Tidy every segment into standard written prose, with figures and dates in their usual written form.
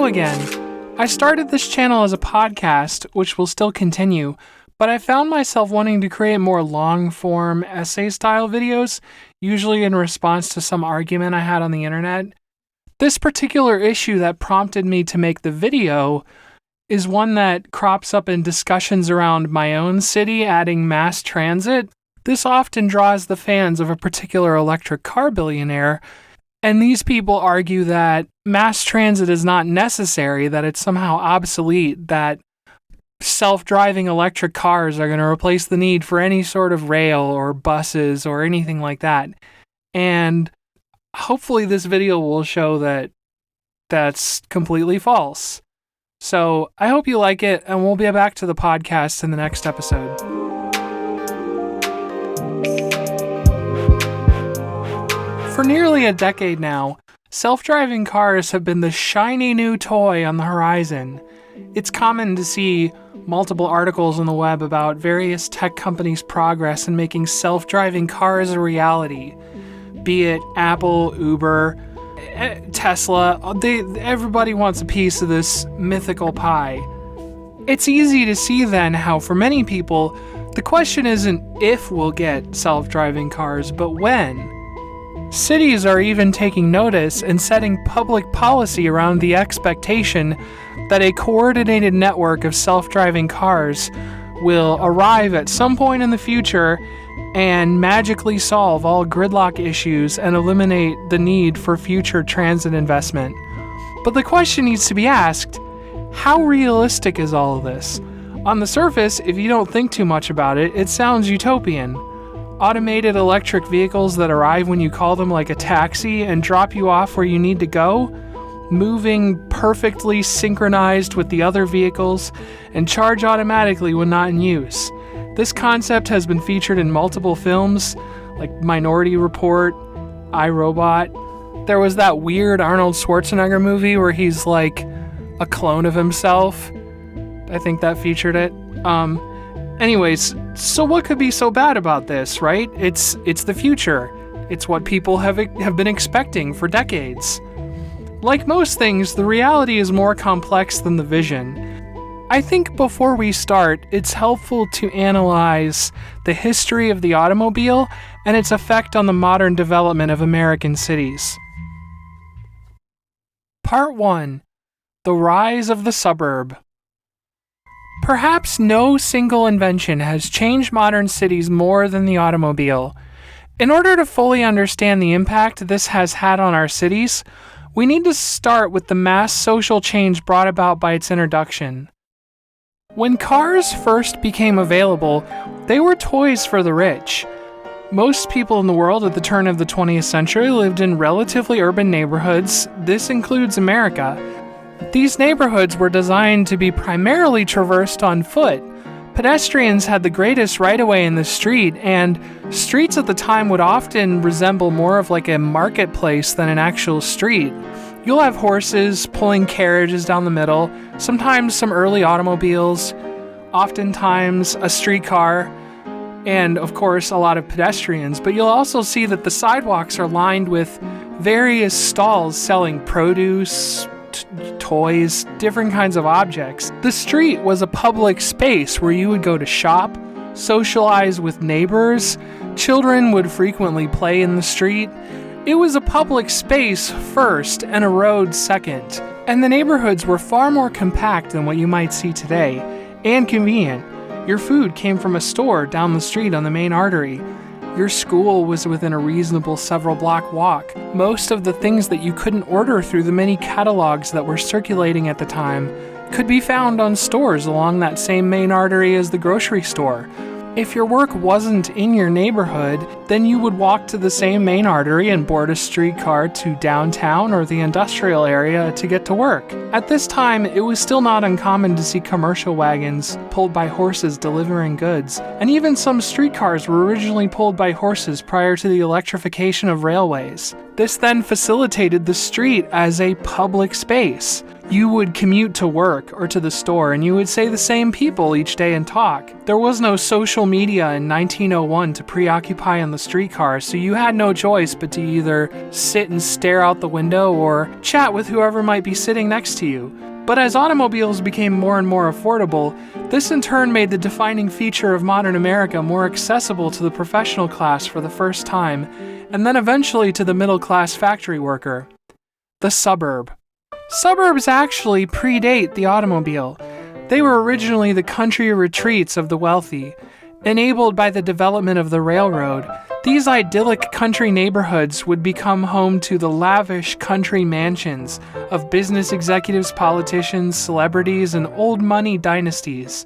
Hello again. I started this channel as a podcast, which will still continue, but I found myself wanting to create more long-form essay-style videos, usually in response to some argument I had on the internet. This particular issue that prompted me to make the video is one that crops up in discussions around my own city adding mass transit. This often draws the fans of a particular electric car billionaire, and these people argue that mass transit is not necessary, that it's somehow obsolete, that self-driving electric cars are going to replace the need for any sort of rail or buses or anything like that. And hopefully this video will show that that's completely false. So I hope you like it, and we'll be back to the podcast in the next episode. For nearly a decade now, self-driving cars have been the shiny new toy on the horizon. It's common to see multiple articles on the web about various tech companies' progress in making self-driving cars a reality. Be it Apple, Uber, Tesla, everybody wants a piece of this mythical pie. It's easy to see then how for many people, the question isn't if we'll get self-driving cars, but when. Cities are even taking notice and setting public policy around the expectation that a coordinated network of self-driving cars will arrive at some point in the future and magically solve all gridlock issues and eliminate the need for future transit investment. But the question needs to be asked, how realistic is all of this? On the surface, if you don't think too much about it, it sounds utopian. Automated electric vehicles that arrive when you call them like a taxi and drop you off where you need to go, moving perfectly synchronized with the other vehicles, and charge automatically when not in use. This concept has been featured in multiple films, like Minority Report, I, Robot. There was that weird Arnold Schwarzenegger movie where he's like a clone of himself. I think that featured it. Anyways, so what could be so bad about this, right? It's the future. It's what people have been expecting for decades. Like most things, the reality is more complex than the vision. I think before we start, it's helpful to analyze the history of the automobile and its effect on the modern development of American cities. Part 1. The Rise of the Suburb. Perhaps no single invention has changed modern cities more than the automobile. In order to fully understand the impact this has had on our cities, we need to start with the mass social change brought about by its introduction. When cars first became available, they were toys for the rich. Most people in the world at the turn of the 20th century lived in relatively urban neighborhoods. This includes America. These neighborhoods were designed to be primarily traversed on foot. Pedestrians had the greatest right-of-way in the street, and streets at the time would often resemble more of like a marketplace than an actual street. You'll have horses pulling carriages down the middle, sometimes some early automobiles, oftentimes a streetcar, and of course a lot of pedestrians. But you'll also see that the sidewalks are lined with various stalls selling produce, toys, different kinds of objects. The street was a public space where you would go to shop, socialize with neighbors. Children would frequently play in the street. It was a public space first and a road second. And the neighborhoods were far more compact than what you might see today, and convenient. Your food came from a store down the street on the main artery. Your school was within a reasonable several-block walk. Most of the things that you couldn't order through the many catalogs that were circulating at the time could be found on stores along that same main artery as the grocery store. If your work wasn't in your neighborhood, then you would walk to the same main artery and board a streetcar to downtown or the industrial area to get to work. At this time, it was still not uncommon to see commercial wagons pulled by horses delivering goods, and even some streetcars were originally pulled by horses prior to the electrification of railways. This then facilitated the street as a public space. You would commute to work or to the store, and you would say the same people each day and talk. There was no social media in 1901 to preoccupy on the streetcar, so you had no choice but to either sit and stare out the window or chat with whoever might be sitting next to you. But as automobiles became more and more affordable, this in turn made the defining feature of modern America more accessible to the professional class for the first time, and then eventually to the middle-class factory worker. The suburb. Suburbs actually predate the automobile. They were originally the country retreats of the wealthy. Enabled by the development of the railroad, these idyllic country neighborhoods would become home to the lavish country mansions of business executives, politicians, celebrities, and old money dynasties.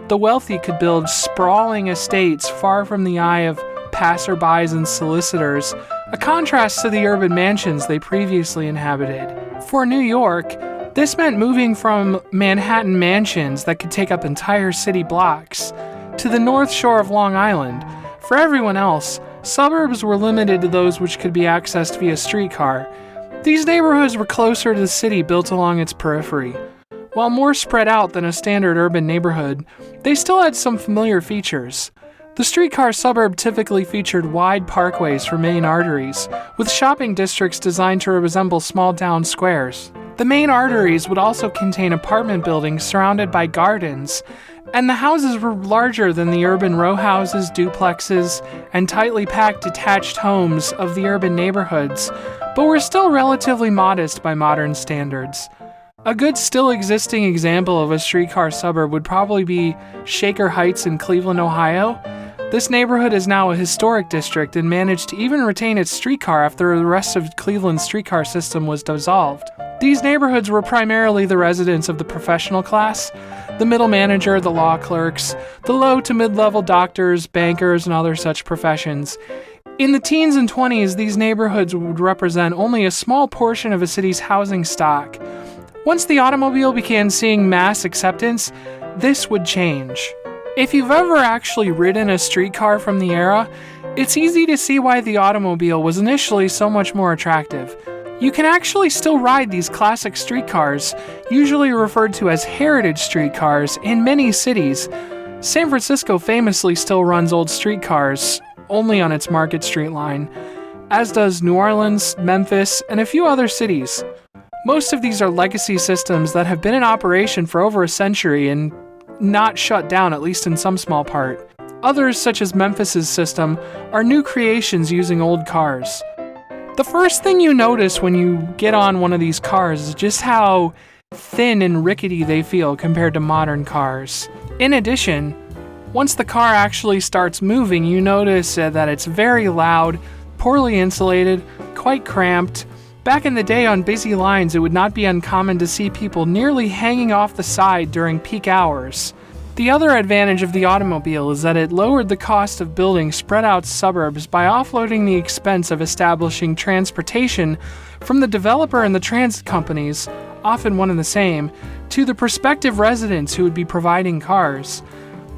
The wealthy could build sprawling estates far from the eye of passerbys and solicitors, a contrast to the urban mansions they previously inhabited. For New York, this meant moving from Manhattan mansions that could take up entire city blocks to the North Shore of Long Island. For everyone else, suburbs were limited to those which could be accessed via streetcar. These neighborhoods were closer to the city built along its periphery. While more spread out than a standard urban neighborhood, they still had some familiar features. The streetcar suburb typically featured wide parkways for main arteries, with shopping districts designed to resemble small town squares. The main arteries would also contain apartment buildings surrounded by gardens, and the houses were larger than the urban row houses, duplexes, and tightly packed detached homes of the urban neighborhoods, but were still relatively modest by modern standards. A good still existing example of a streetcar suburb would probably be Shaker Heights in Cleveland, Ohio. This neighborhood is now a historic district and managed to even retain its streetcar after the rest of Cleveland's streetcar system was dissolved. These neighborhoods were primarily the residents of the professional class, the middle manager, the law clerks, the low to mid-level doctors, bankers, and other such professions. In the teens and 20s, these neighborhoods would represent only a small portion of a city's housing stock. Once the automobile began seeing mass acceptance, this would change. If you've ever actually ridden a streetcar from the era, it's easy to see why the automobile was initially so much more attractive. You can actually still ride these classic streetcars, usually referred to as heritage streetcars, in many cities. San Francisco famously still runs old streetcars, only on its Market Street line, as does New Orleans, Memphis, and a few other cities. Most of these are legacy systems that have been in operation for over a century and not shut down, at least in some small part. Others, such as Memphis's system, are new creations using old cars. The first thing you notice when you get on one of these cars is just how thin and rickety they feel compared to modern cars. In addition, once the car actually starts moving, you notice that it's very loud, poorly insulated, quite cramped. Back in the day on busy lines, it would not be uncommon to see people nearly hanging off the side during peak hours. The other advantage of the automobile is that it lowered the cost of building spread out suburbs by offloading the expense of establishing transportation from the developer and the transit companies, often one and the same, to the prospective residents who would be providing cars.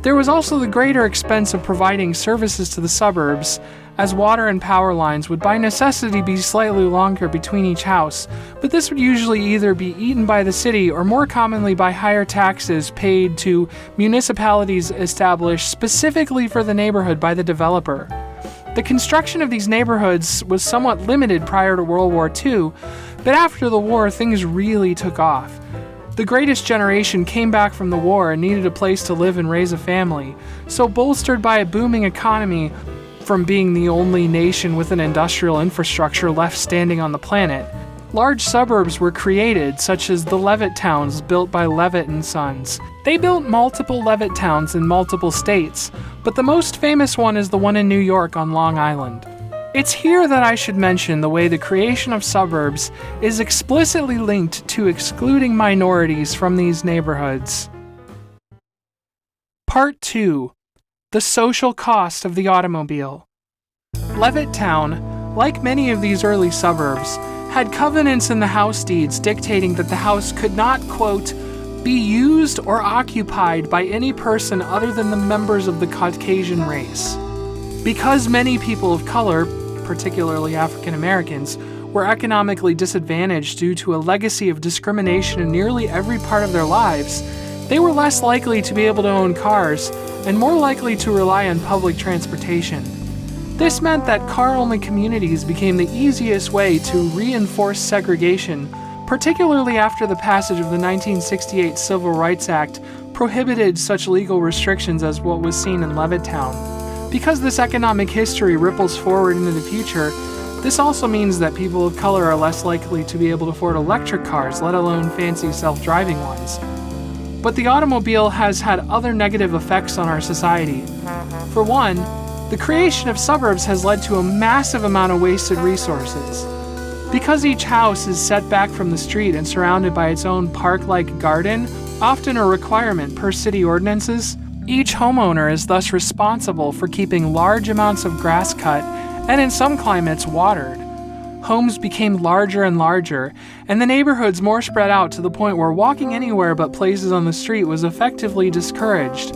There was also the greater expense of providing services to the suburbs, as water and power lines would by necessity be slightly longer between each house, but this would usually either be eaten by the city or more commonly by higher taxes paid to municipalities established specifically for the neighborhood by the developer. The construction of these neighborhoods was somewhat limited prior to World War II, but after the war things really took off. The greatest generation came back from the war and needed a place to live and raise a family, so bolstered by a booming economy, from being the only nation with an industrial infrastructure left standing on the planet, large suburbs were created, such as the Levitt towns built by Levitt and Sons. They built multiple Levitt towns in multiple states, but the most famous one is the one in New York on Long Island. It's here that I should mention the way the creation of suburbs is explicitly linked to excluding minorities from these neighborhoods. Part 2. The social cost of the automobile. Levitt Town, like many of these early suburbs, had covenants in the house deeds dictating that the house could not, quote, be used or occupied by any person other than the members of the Caucasian race. Because many people of color, particularly African Americans, were economically disadvantaged due to a legacy of discrimination in nearly every part of their lives, they were less likely to be able to own cars and more likely to rely on public transportation. This meant that car-only communities became the easiest way to reinforce segregation, particularly after the passage of the 1968 Civil Rights Act prohibited such legal restrictions as what was seen in Levittown. Because this economic history ripples forward into the future, this also means that people of color are less likely to be able to afford electric cars, let alone fancy self-driving ones. But the automobile has had other negative effects on our society. For one, the creation of suburbs has led to a massive amount of wasted resources. Because each house is set back from the street and surrounded by its own park-like garden, often a requirement per city ordinances, each homeowner is thus responsible for keeping large amounts of grass cut and in some climates watered. Homes became larger and larger, and the neighborhoods more spread out to the point where walking anywhere but places on the street was effectively discouraged.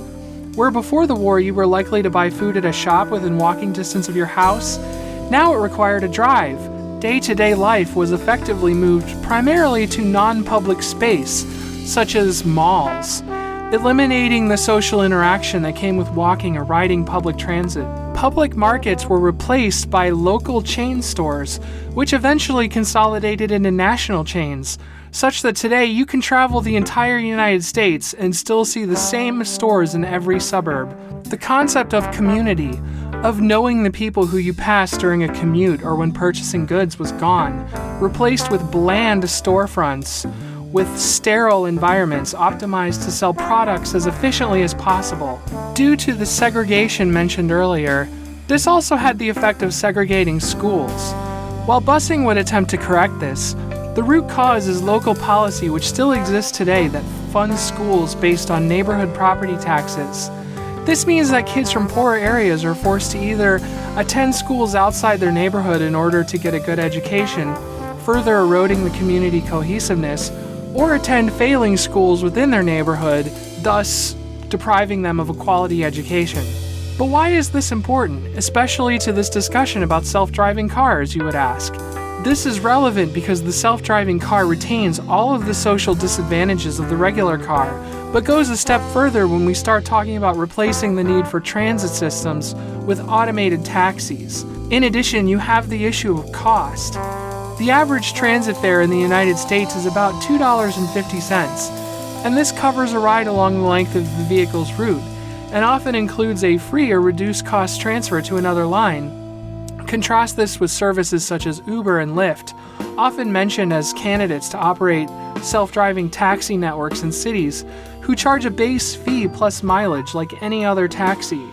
Where before the war you were likely to buy food at a shop within walking distance of your house, now it required a drive. Day-to-day life was effectively moved primarily to non-public space, such as malls, eliminating the social interaction that came with walking or riding public transit. Public markets were replaced by local chain stores, which eventually consolidated into national chains, such that today you can travel the entire United States and still see the same stores in every suburb. The concept of community, of knowing the people who you pass during a commute or when purchasing goods was gone, replaced with bland storefronts, with sterile environments optimized to sell products as efficiently as possible. Due to the segregation mentioned earlier, this also had the effect of segregating schools. While busing would attempt to correct this, the root cause is local policy which still exists today that funds schools based on neighborhood property taxes. This means that kids from poorer areas are forced to either attend schools outside their neighborhood in order to get a good education, further eroding the community cohesiveness, or attend failing schools within their neighborhood, thus depriving them of a quality education. But why is this important, especially to this discussion about self-driving cars, you would ask? This is relevant because the self-driving car retains all of the social disadvantages of the regular car, but goes a step further when we start talking about replacing the need for transit systems with automated taxis. In addition, you have the issue of cost. The average transit fare in the United States is about $2.50, and this covers a ride along the length of the vehicle's route, and often includes a free or reduced cost transfer to another line. Contrast this with services such as Uber and Lyft, often mentioned as candidates to operate self-driving taxi networks in cities, who charge a base fee plus mileage like any other taxi.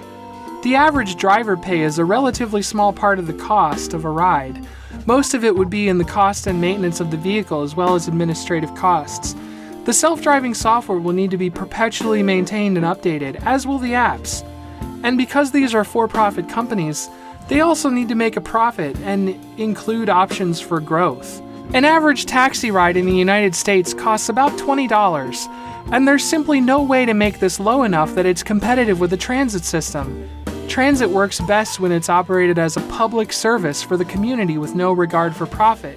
The average driver pay is a relatively small part of the cost of a ride. Most of it would be in the cost and maintenance of the vehicle as well as administrative costs. The self-driving software will need to be perpetually maintained and updated, as will the apps. And because these are for-profit companies, they also need to make a profit and include options for growth. An average taxi ride in the United States costs about $20, and there's simply no way to make this low enough that it's competitive with the transit system. Transit works best when it's operated as a public service for the community with no regard for profit.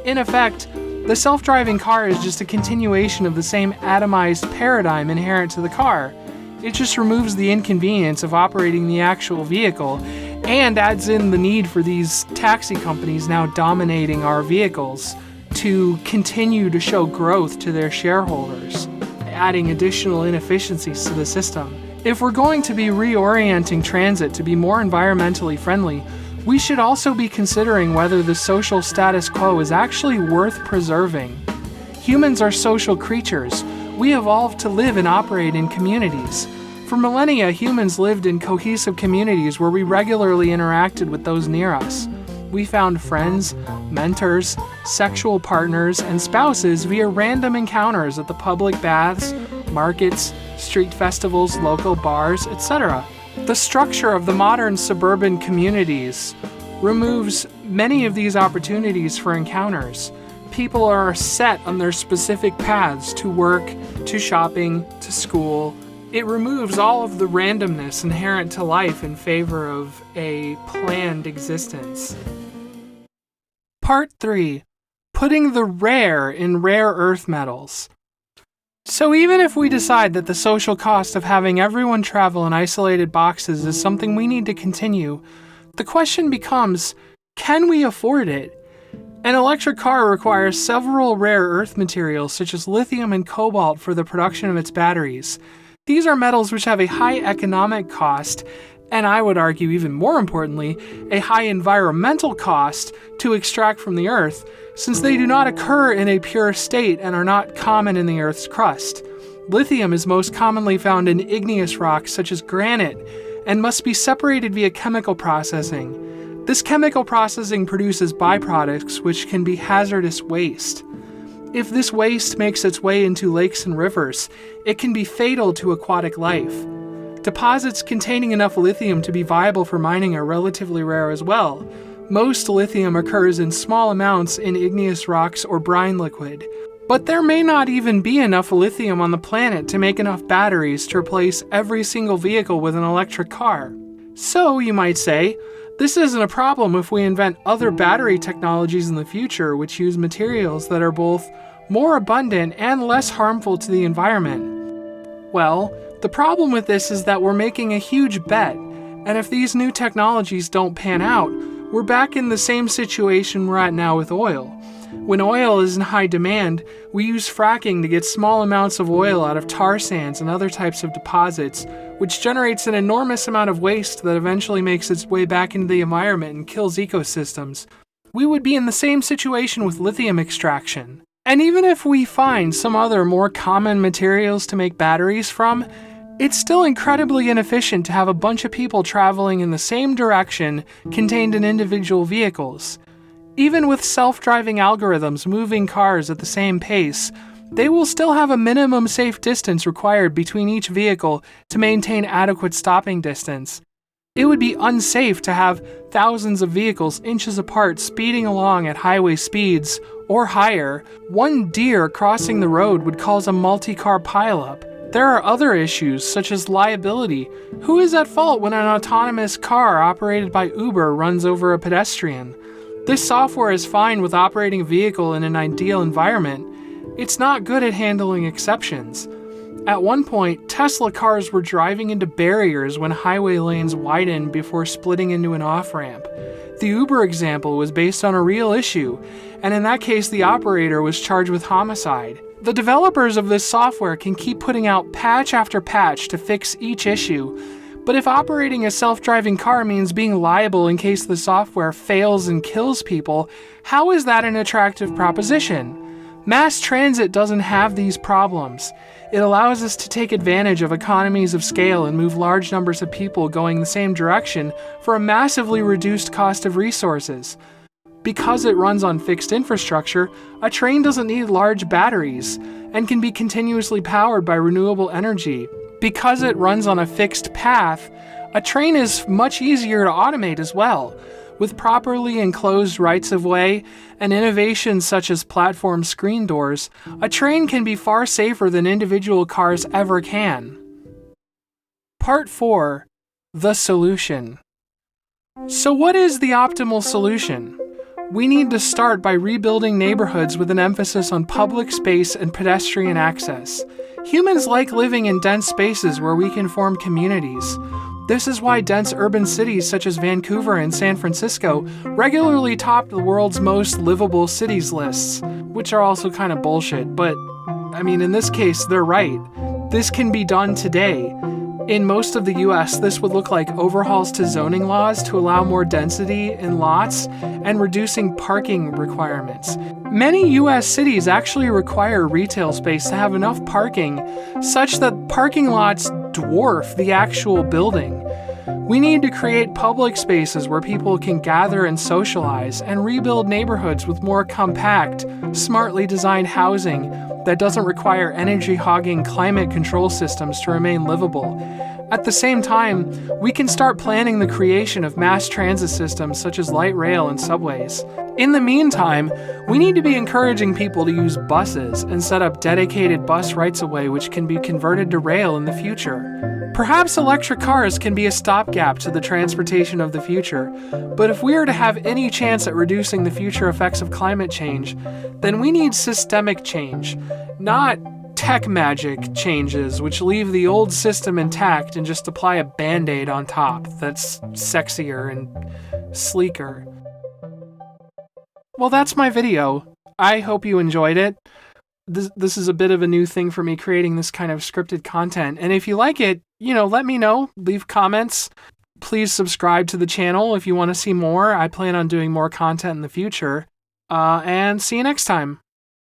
In effect, the self-driving car is just a continuation of the same atomized paradigm inherent to the car. It just removes the inconvenience of operating the actual vehicle and adds in the need for these taxi companies now dominating our vehicles to continue to show growth to their shareholders, adding additional inefficiencies to the system. If we're going to be reorienting transit to be more environmentally friendly, we should also be considering whether the social status quo is actually worth preserving. Humans are social creatures. We evolved to live and operate in communities. For millennia, humans lived in cohesive communities where we regularly interacted with those near us. We found friends, mentors, sexual partners, and spouses via random encounters at the public baths, markets, street festivals, local bars, etc. The structure of the modern suburban communities removes many of these opportunities for encounters. People are set on their specific paths to work, to shopping, to school. It removes all of the randomness inherent to life in favor of a planned existence. Part 3. Putting the rare in rare earth metals. So even if we decide that the social cost of having everyone travel in isolated boxes is something we need to continue, the question becomes, can we afford it? An electric car requires several rare earth materials such as lithium and cobalt for the production of its batteries. These are metals which have a high economic cost, and I would argue even more importantly, a high environmental cost to extract from the earth, since they do not occur in a pure state and are not common in the earth's crust. Lithium is most commonly found in igneous rocks such as granite, and must be separated via chemical processing. This chemical processing produces byproducts which can be hazardous waste. If this waste makes its way into lakes and rivers, it can be fatal to aquatic life. Deposits containing enough lithium to be viable for mining are relatively rare as well. Most lithium occurs in small amounts in igneous rocks or brine liquid, but there may not even be enough lithium on the planet to make enough batteries to replace every single vehicle with an electric car. So, you might say, this isn't a problem if we invent other battery technologies in the future which use materials that are both more abundant and less harmful to the environment. Well, the problem with this is that we're making a huge bet, and if these new technologies don't pan out, we're back in the same situation we're at now with oil. When oil is in high demand, we use fracking to get small amounts of oil out of tar sands and other types of deposits, which generates an enormous amount of waste that eventually makes its way back into the environment and kills ecosystems. We would be in the same situation with lithium extraction. And even if we find some other more common materials to make batteries from, it's still incredibly inefficient to have a bunch of people traveling in the same direction contained in individual vehicles. Even with self-driving algorithms moving cars at the same pace, they will still have a minimum safe distance required between each vehicle to maintain adequate stopping distance. It would be unsafe to have thousands of vehicles inches apart speeding along at highway speeds or higher. One deer crossing the road would cause a multi-car pileup. There are other issues, such as liability. Who is at fault when an autonomous car operated by Uber runs over a pedestrian? This software is fine with operating a vehicle in an ideal environment. It's not good at handling exceptions. At one point, Tesla cars were driving into barriers when highway lanes widened before splitting into an off-ramp. The Uber example was based on a real issue, and in that case the operator was charged with homicide. The developers of this software can keep putting out patch after patch to fix each issue, but if operating a self-driving car means being liable in case the software fails and kills people, how is that an attractive proposition? Mass transit doesn't have these problems. It allows us to take advantage of economies of scale and move large numbers of people going the same direction for a massively reduced cost of resources. Because it runs on fixed infrastructure, a train doesn't need large batteries and can be continuously powered by renewable energy. Because it runs on a fixed path, a train is much easier to automate as well. With properly enclosed rights-of-way and innovations such as platform screen doors, a train can be far safer than individual cars ever can. Part 4. The solution. So what is the optimal solution? We need to start by rebuilding neighborhoods with an emphasis on public space and pedestrian access. Humans like living in dense spaces where we can form communities. This is why dense urban cities such as Vancouver and San Francisco regularly top the world's most livable cities lists, which are also kind of bullshit, but in this case, they're right. This can be done today. In most of the US, this would look like overhauls to zoning laws to allow more density in lots and reducing parking requirements. Many US cities actually require retail space to have enough parking such that parking lots dwarf the actual building. We need to create public spaces where people can gather and socialize and rebuild neighborhoods with more compact, smartly designed housing that doesn't require energy-hogging climate control systems to remain livable. At the same time, we can start planning the creation of mass transit systems such as light rail and subways. In the meantime, we need to be encouraging people to use buses and set up dedicated bus rights-of-way which can be converted to rail in the future. Perhaps electric cars can be a stopgap to the transportation of the future, but if we are to have any chance at reducing the future effects of climate change, then we need systemic change, not tech magic changes which leave the old system intact and just apply a band-aid on top that's sexier and sleeker. Well, that's my video. I hope you enjoyed it. This is a bit of a new thing for me, creating this kind of scripted content. And if you like it, let me know. Leave comments. Please subscribe to the channel if you want to see more. I plan on doing more content in the future. And see you next time.